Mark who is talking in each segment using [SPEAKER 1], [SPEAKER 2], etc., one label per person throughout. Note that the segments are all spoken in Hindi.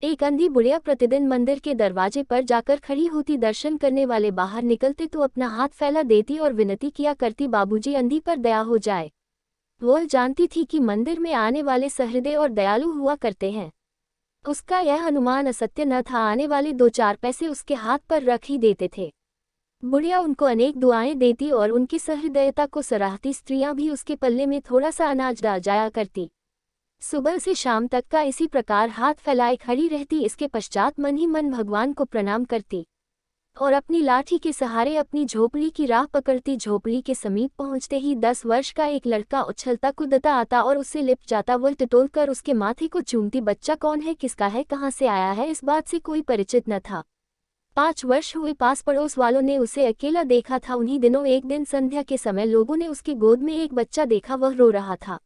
[SPEAKER 1] एक अंधी बुढ़िया प्रतिदिन मंदिर के दरवाजे पर जाकर खड़ी होती, दर्शन करने वाले बाहर निकलते तो अपना हाथ फैला देती और विनती किया करती, बाबूजी अंधी पर दया हो जाए। वह जानती थी कि मंदिर में आने वाले सहृदय और दयालु हुआ करते हैं। उसका यह अनुमान असत्य न था, आने वाले 2-4 पैसे उसके हाथ पर रख ही देते थे। बुढ़िया उनको अनेक दुआएं देती और उनकी सहृदयता को सराहती स्त्रियां भी उसके पल्ले में थोड़ा सा अनाज डाल जाया करती। सुबह से शाम तक का इसी प्रकार हाथ फैलाए खड़ी रहती। इसके पश्चात मन ही मन भगवान को प्रणाम करती और अपनी लाठी के सहारे अपनी झोपड़ी की राह पकड़ती। झोपड़ी के समीप पहुंचते ही 10 वर्ष का एक लड़का उछलता कूदता आता और उससे लिपट जाता। वह टटोल कर उसके माथे को चूमती। बच्चा कौन है, किसका है, कहाँ से आया है, इस बात से कोई परिचित न था। 5 वर्ष हुए, पास पड़ोस वालों ने उसे अकेला देखा था। उन्हीं दिनों एक दिन संध्या के समय लोगों ने उसकी गोद में एक बच्चा देखा, वह रो रहा था।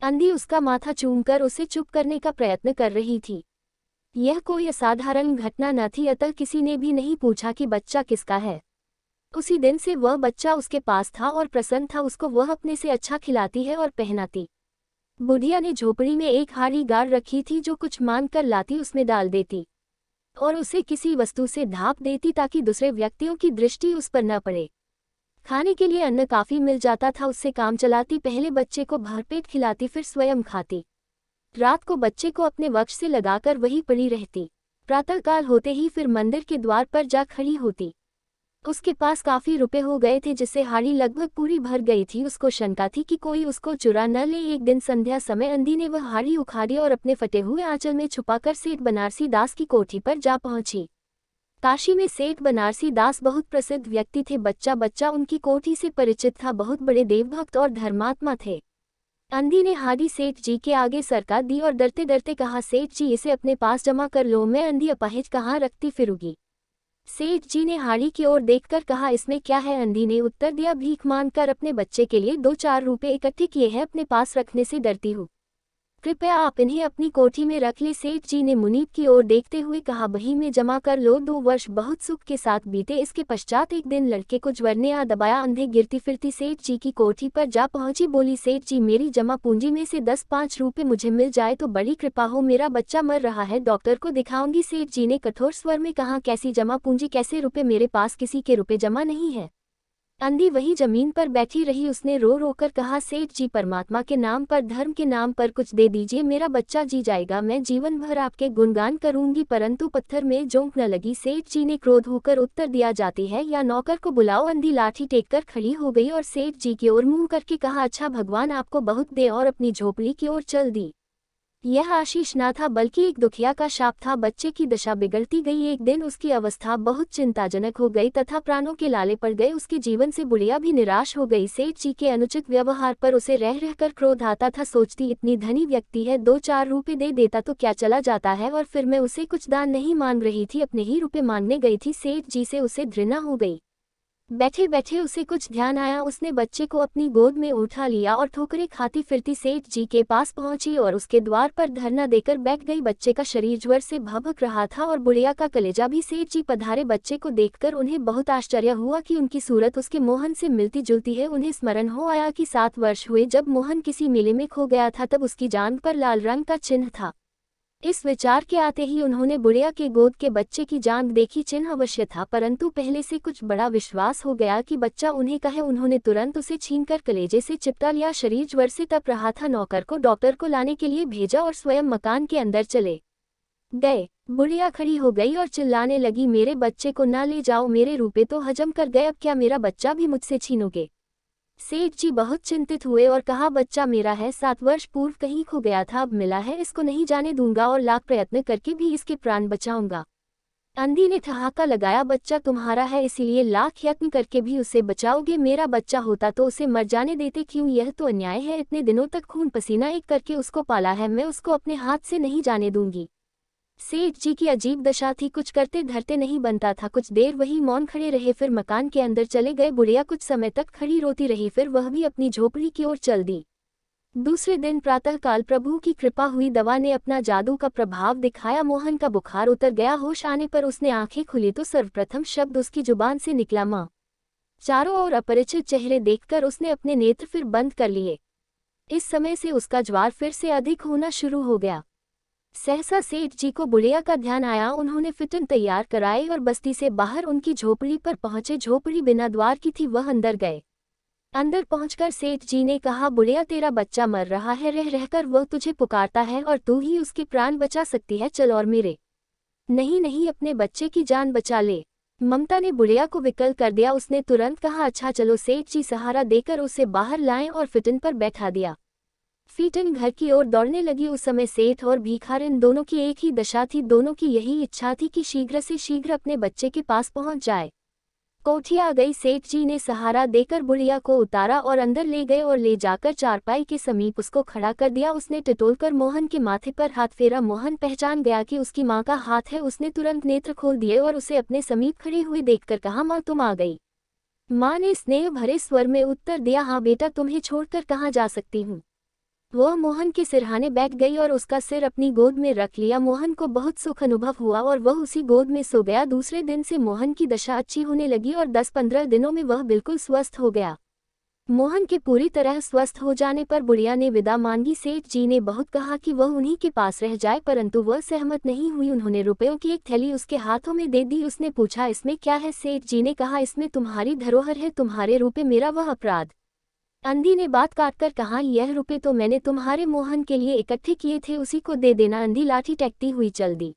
[SPEAKER 1] अंधी उसका माथा चूमकर उसे चुप करने का प्रयत्न कर रही थी। यह कोई असाधारण घटना न थी, अतः किसी ने भी नहीं पूछा कि बच्चा किसका है। उसी दिन से वह बच्चा उसके पास था और प्रसन्न था। उसको वह अपने से अच्छा खिलाती है और पहनाती। बुढ़िया ने झोपड़ी में एक हाड़ी गाड़ रखी थी, जो कुछ मांग कर लाती उसमें डाल देती और उसे किसी वस्तु से ढांप देती ताकि दूसरे व्यक्तियों की दृष्टि उस पर न पड़े। खाने के लिए अन्न काफी मिल जाता था, उससे काम चलाती। पहले बच्चे को भरपेट खिलाती, फिर स्वयं खाती। रात को बच्चे को अपने वक्ष से लगाकर वहीं पड़ी रहती। प्रातःकाल होते ही फिर मंदिर के द्वार पर जा खड़ी होती। उसके पास काफी रुपए हो गए थे, जिससे हाड़ी लगभग पूरी भर गई थी। उसको शंका थी कि कोई उसको चुरा न ले। एक दिन संध्या समय अंधी ने वह हाड़ी उखाड़ी और अपने फटे हुए आंचल में छुपाकर सेठ बनारसी दास की कोठी पर जा पहुंची। काशी में सेठ बनारसी दास बहुत प्रसिद्ध व्यक्ति थे। बच्चा बच्चा उनकी कोठी से परिचित था, बहुत बड़े देवभक्त और धर्मात्मा थे। अंधी ने हाड़ी सेठ जी के आगे सरका दी और डरते डरते कहा, सेठ जी इसे अपने पास जमा कर लो, मैं अंधी अपाहिज कहाँ रखती फिरूंगी। सेठ जी ने हाड़ी की ओर देखकर कहा, इसमें क्या है। अंधी ने उत्तर दिया, भीख मांगकर अपने बच्चे के लिए 2-4 रुपए इकट्ठे किए हैं, अपने पास रखने से डरती हूँ, कृपया आप इन्हें अपनी कोठी में रख ले। सेठ जी ने मुनीब की ओर देखते हुए कहा, बही में जमा कर लो। 2 वर्ष बहुत सुख के साथ बीते। इसके पश्चात एक दिन लड़के को ज्वर ने आ दबाया। अंधे गिरती फिरती सेठ जी की कोठी पर जा पहुंची। बोली, सेठ जी मेरी जमा पूंजी में से 10-5 रुपए मुझे मिल जाए तो बड़ी कृपा हो, मेरा बच्चा मर रहा है, डॉक्टर को दिखाऊंगी। सेठ जी ने कठोर स्वर में कहा, कैसी जमा पूंजी, कैसे रुपए, मेरे पास किसी के रुपए जमा नहीं है। अंधी वही जमीन पर बैठी रही। उसने रो रो कर कहा, सेठ जी परमात्मा के नाम पर, धर्म के नाम पर कुछ दे दीजिए, मेरा बच्चा जी जाएगा, मैं जीवन भर आपके गुणगान करूंगी। परंतु पत्थर में जोंक न लगी। सेठ जी ने क्रोध होकर उत्तर दिया, जाती है या नौकर को बुलाओ। अंधी लाठी टेक कर खड़ी हो गई और सेठ जी की ओर मुंह करके कहा, अच्छा भगवान आपको बहुत दे, और अपनी झोपड़ी की ओर चल दी। यह आशीष न था बल्कि एक दुखिया का शाप था। बच्चे की दशा बिगड़ती गई। एक दिन उसकी अवस्था बहुत चिंताजनक हो गई तथा प्राणों के लाले पड़ गए। उसके जीवन से बुढ़िया भी निराश हो गई। सेठ जी के अनुचित व्यवहार पर उसे रह रहकर क्रोध आता था। सोचती, इतनी धनी व्यक्ति है, 2-4 रुपए दे देता तो क्या चला जाता है, और फिर मैं उसे कुछ दान नहीं मांग रही थी, अपने ही रुपए मांगने गई थी। सेठ जी से उसे घृणा हो गई। बैठे बैठे उसे कुछ ध्यान आया। उसने बच्चे को अपनी गोद में उठा लिया और ठोकरें खाती फिरती सेठ जी के पास पहुंची और उसके द्वार पर धरना देकर बैठ गई। बच्चे का शरीर ज्वर से भभक रहा था और बुढ़िया का कलेजा भी। सेठ जी पधारे। बच्चे को देखकर उन्हें बहुत आश्चर्य हुआ कि उनकी सूरत उसके मोहन से मिलती जुलती है। उन्हें स्मरण हो आया कि 7 वर्ष हुए जब मोहन किसी मेले में खो गया था, तब उसकी जांघ पर लाल रंग का चिन्ह था। इस विचार के आते ही उन्होंने बुढ़िया के गोद के बच्चे की जांघ देखी। चिन्ह अवश्य था, परंतु पहले से कुछ बड़ा विश्वास हो गया कि बच्चा उन्हें का है। उन्होंने तुरंत उसे छीनकर कलेजे से चिपटा लिया। शरीर ज्वर से तप रहा था। नौकर को डॉक्टर को लाने के लिए भेजा और स्वयं मकान के अंदर चले गए। बुढ़िया खड़ी हो गई और चिल्लाने लगी, मेरे बच्चे को ना ले जाओ, मेरे रुपए तो हजम कर गए, अब क्या मेरा बच्चा भी मुझसे छीनोगे। सेठ जी बहुत चिंतित हुए और कहा, बच्चा मेरा है, 7 वर्ष पूर्व कहीं खो गया था, अब मिला है, इसको नहीं जाने दूंगा और लाख प्रयत्न करके भी इसके प्राण बचाऊंगा। अंधी ने ठहाका लगाया, बच्चा तुम्हारा है, इसीलिए लाख यत्न करके भी उसे बचाओगे, मेरा बच्चा होता तो उसे मर जाने देते, क्यों, यह तो अन्याय है। इतने दिनों तक खून पसीना एक करके उसको पाला है, मैं उसको अपने हाथ से नहीं जाने दूंगी। सेठ जी की अजीब दशा थी, कुछ करते धरते नहीं बनता था। कुछ देर वही मौन खड़े रहे, फिर मकान के अंदर चले गए। बुढ़िया कुछ समय तक खड़ी रोती रही, फिर वह भी अपनी झोपड़ी की ओर चल दी। दूसरे दिन प्रातःकाल प्रभु की कृपा हुई, दवा ने अपना जादू का प्रभाव दिखाया। मोहन का बुखार उतर गया। होश आने पर उसने आंखें खुली तो सर्वप्रथम शब्द उसकी जुबान से निकला, मां। चारों ओर अपरिचित चेहरे देखकर उसने अपने नेत्र फिर बंद कर लिए। इस समय से उसका ज्वर फिर से अधिक होना शुरू हो गया। सहसा सेठ जी को बुढ़िया का ध्यान आया। उन्होंने फिटन तैयार कराई और बस्ती से बाहर उनकी झोपड़ी पर पहुंचे। झोपड़ी बिना द्वार की थी, वह अंदर गए। अंदर पहुंचकर सेठ जी ने कहा, बुढ़िया तेरा बच्चा मर रहा है, रह रहकर वह तुझे पुकारता है और तू ही उसके प्राण बचा सकती है, चल और मेरे। नहीं नहीं, अपने बच्चे की जान बचा ले। ममता ने बुढ़िया को विकल कर दिया। उसने तुरंत कहा, अच्छा चलो। सेठ जी सहारा देकर उसे बाहर लाएं और फिटन पर बैठा दिया। फिटन घर की ओर दौड़ने लगी। उस समय सेठ और भिखारिन दोनों की एक ही दशा थी। दोनों की यही इच्छा थी कि शीघ्र से शीघ्र अपने बच्चे के पास पहुंच जाए। कोठी आ गई। सेठ जी ने सहारा देकर बुढ़िया को उतारा और अंदर ले गए और ले जाकर चारपाई के समीप उसको खड़ा कर दिया। उसने टटोलकर मोहन के माथे पर हाथ फेरा। मोहन पहचान गया कि उसकी माँ का हाथ है। उसने तुरंत नेत्र खोल दिए और उसे अपने समीप खड़ी हुई देखकर कहा, माँ तुम आ गई। माँ ने स्नेह भरे स्वर में उत्तर दिया, हाँ बेटा, तुम्हें छोड़कर कहाँ जा सकती हूँ। वह मोहन के सिरहाने बैठ गई और उसका सिर अपनी गोद में रख लिया। मोहन को बहुत सुख अनुभव हुआ और वह उसी गोद में सो गया। दूसरे दिन से मोहन की दशा अच्छी होने लगी और 10-15 दिनों में वह बिल्कुल स्वस्थ हो गया। मोहन के पूरी तरह स्वस्थ हो जाने पर बुढ़िया ने विदा मांगी। सेठ जी ने बहुत कहा कि वह उन्हीं के पास रह जाए, परंतु वह सहमत नहीं हुई। उन्होंने रुपयों की एक थैली उसके हाथों में दे दी। उसने पूछा, इसमें क्या है? सेठ जी ने कहा, इसमें तुम्हारी धरोहर है, तुम्हारे रुपये मेरा वह अपराध। अंधी ने बात काटकर कहा, यह रुपए तो मैंने तुम्हारे मोहन के लिए इकट्ठे किए थे, उसी को दे देना। अंधी लाठी टेकती हुई चल दी।